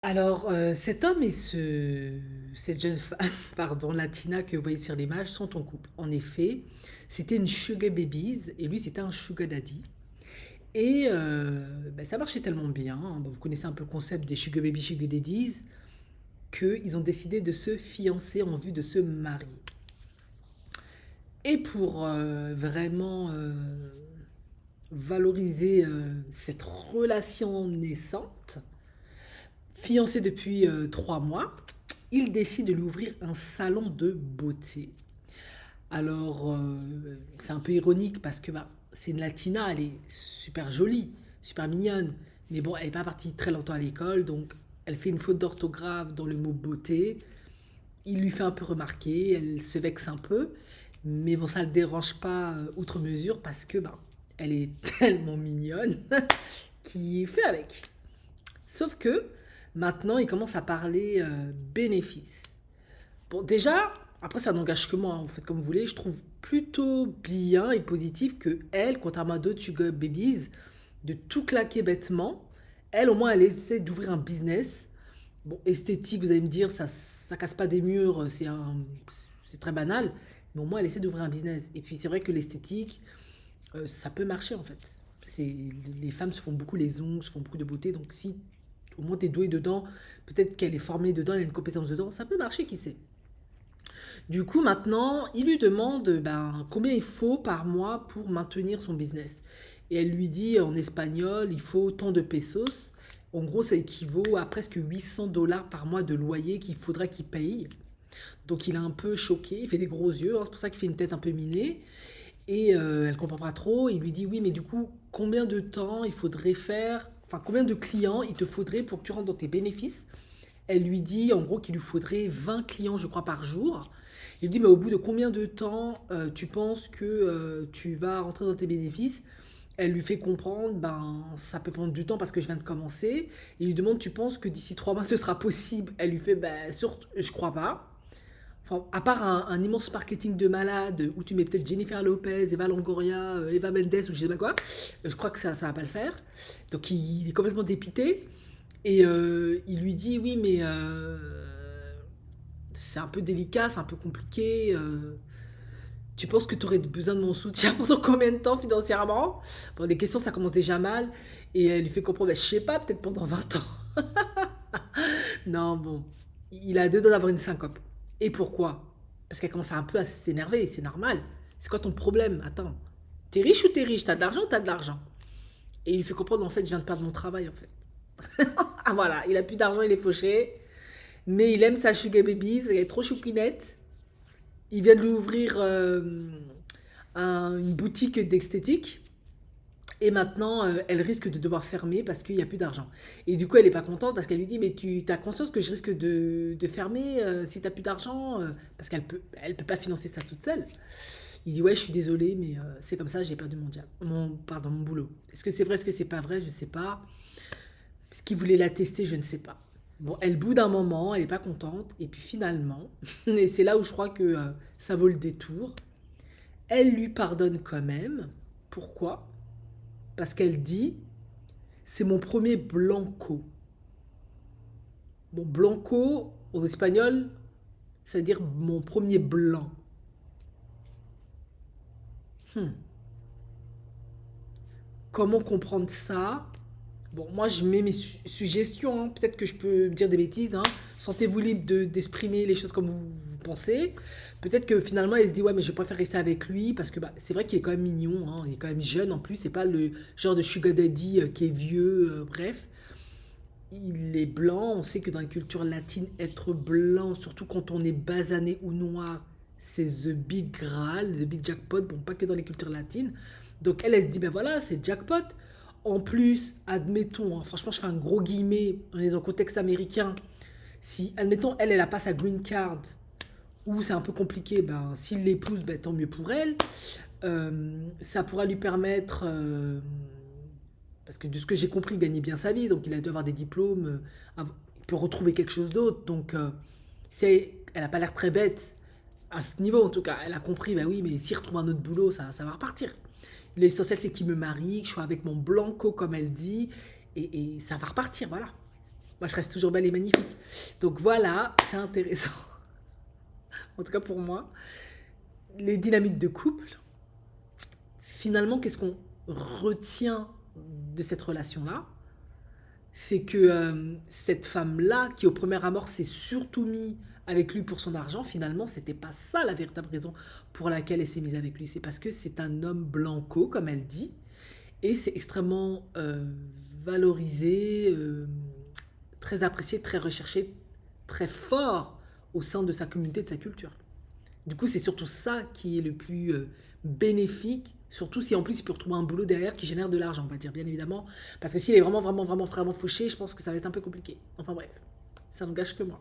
Alors, cet homme et cette jeune femme, pardon, latina que vous voyez sur l'image sont en couple. En effet, c'était une sugar babies et lui, c'était un sugar daddy. Et ça marchait tellement bien, hein, vous connaissez un peu le concept des sugar baby, sugar daddies, qu'ils ont décidé de se fiancer en vue de se marier. Et pour vraiment valoriser cette relation naissante, fiancé depuis 3 mois, il décide de lui ouvrir un salon de beauté. Alors, c'est un peu ironique parce que c'est une latina, elle est super jolie, super mignonne. Mais bon, elle n'est pas partie très longtemps à l'école, donc elle fait une faute d'orthographe dans le mot beauté. Il lui fait un peu remarquer, elle se vexe un peu. Mais bon, ça ne le dérange pas outre mesure parce que elle est tellement mignonne qu'il fait avec. Sauf que maintenant, il commence à parler bénéfices. Bon, déjà, après, ça n'engage que moi, hein, vous faites comme vous voulez. Je trouve plutôt bien et positif que elle, contrairement à d'autres sugar babies, de tout claquer bêtement. Elle, au moins, elle essaie d'ouvrir un business. Bon, esthétique, vous allez me dire, ça casse pas des murs, c'est très banal. Mais au moins, elle essaie d'ouvrir un business. Et puis, c'est vrai que l'esthétique, ça peut marcher en fait. C'est, les femmes se font beaucoup les ongles, se font beaucoup de beauté. Donc, si au moins t'es doué dedans, peut-être qu'elle est formée dedans, elle a une compétence dedans, ça peut marcher, qui sait. Du coup, maintenant, il lui demande combien il faut par mois pour maintenir son business. Et elle lui dit en espagnol, il faut tant de pesos. En gros, ça équivaut à presque 800 dollars par mois de loyer qu'il faudrait qu'il paye. Donc il est un peu choqué, il fait des gros yeux, hein, c'est pour ça qu'il fait une tête un peu minée. Et elle comprend pas trop. Il lui dit oui, mais du coup, combien de temps il faudrait faire, enfin combien de clients il te faudrait pour que tu rentres dans tes bénéfices. Elle lui dit en gros qu'il lui faudrait 20 clients, je crois, par jour. Il lui dit, mais au bout de combien de temps tu penses que tu vas rentrer dans tes bénéfices. Elle lui fait comprendre, ça peut prendre du temps parce que je viens de commencer. Il lui demande, tu penses que d'ici 3 mois ce sera possible. Elle lui fait, surtout, je crois pas. Enfin, à part un immense marketing de malade où tu mets peut-être Jennifer Lopez, Eva Longoria, Eva Mendes ou je sais pas quoi, je crois que ça va pas le faire. Donc il est complètement dépité et il lui dit oui mais c'est un peu délicat, c'est un peu compliqué. Tu penses que tu aurais besoin de mon soutien pendant combien de temps financièrement? Bon, les questions ça commence déjà mal et elle lui fait comprendre, je sais pas, peut-être pendant 20 ans. Non, bon, il a deux doigts d'avoir une syncope. Et pourquoi? Parce qu'elle commence un peu à s'énerver, c'est normal. C'est quoi ton problème? Attends, t'es riche ou t'es riche? T'as de l'argent ou t'as de l'argent? Et il lui fait comprendre, en fait, je viens de perdre mon travail, en fait. Ah voilà, il a plus d'argent, il est fauché. Mais il aime sa sugar babies, elle est trop choupinette. Il vient de lui ouvrir une boutique d'esthétique. Et maintenant, elle risque de devoir fermer parce qu'il n'y a plus d'argent. Et du coup, elle n'est pas contente parce qu'elle lui dit, mais tu as conscience que je risque de fermer si tu n'as plus d'argent parce qu'elle peut pas financer ça toute seule. Il dit, ouais, je suis désolé, mais c'est comme ça, j'ai perdu mon boulot. Est-ce que c'est vrai, est-ce que c'est pas vrai, je ne sais pas. Est-ce qu'il voulait la tester, je ne sais pas. Bon, elle boude un moment, elle n'est pas contente. Et puis finalement, et c'est là où je crois que ça vaut le détour, elle lui pardonne quand même. Pourquoi? Parce qu'elle dit, c'est mon premier blanco. Bon, blanco, en espagnol, ça veut dire mon premier blanc. Hmm. Comment comprendre ça? Bon, moi, je mets mes suggestions, hein. Peut-être que je peux dire des bêtises, hein. Sentez-vous libre d'exprimer les choses comme vous pensez. Peut-être que finalement, elle se dit, ouais, mais je préfère rester avec lui parce que c'est vrai qu'il est quand même mignon, hein. Il est quand même jeune en plus. C'est pas le genre de sugar daddy qui est vieux, bref. Il est blanc. On sait que dans les cultures latines, être blanc, surtout quand on est basané ou noir, c'est the big graal, the big jackpot. Bon, pas que dans les cultures latines. Donc elle se dit, ben voilà, c'est jackpot. En plus, admettons, hein, franchement, je fais un gros guillemet, on est dans le contexte américain. Si, admettons, elle a pas sa green card, ou c'est un peu compliqué, s'il l'épouse, tant mieux pour elle. Ça pourra lui permettre, parce que de ce que j'ai compris, il gagnait bien sa vie, donc il a dû avoir des diplômes, il peut retrouver quelque chose d'autre. Donc, elle n'a pas l'air très bête, à ce niveau en tout cas. Elle a compris, bah oui, mais s'il retrouve un autre boulot, ça va repartir. L'essentiel, c'est qu'il me marie, que je sois avec mon blanco, comme elle dit, et ça va repartir, voilà. moi je reste toujours belle et magnifique. Donc voilà, c'est intéressant. En tout cas pour moi, les dynamiques de couple, finalement, qu'est-ce qu'on retient de cette relation-là? C'est que cette femme-là, qui au premier abord s'est surtout mis avec lui pour son argent, finalement, c'était pas ça la véritable raison pour laquelle elle s'est mise avec lui. C'est parce que c'est un homme blanco, comme elle dit, et c'est extrêmement valorisé, très apprécié, très recherché, très fort au sein de sa communauté, de sa culture. Du coup, c'est surtout ça qui est le plus bénéfique, surtout si en plus il peut retrouver un boulot derrière qui génère de l'argent, on va dire bien évidemment. Parce que s'il est vraiment, vraiment, vraiment, vraiment fauché, je pense que ça va être un peu compliqué. Enfin bref, ça n'engage que moi.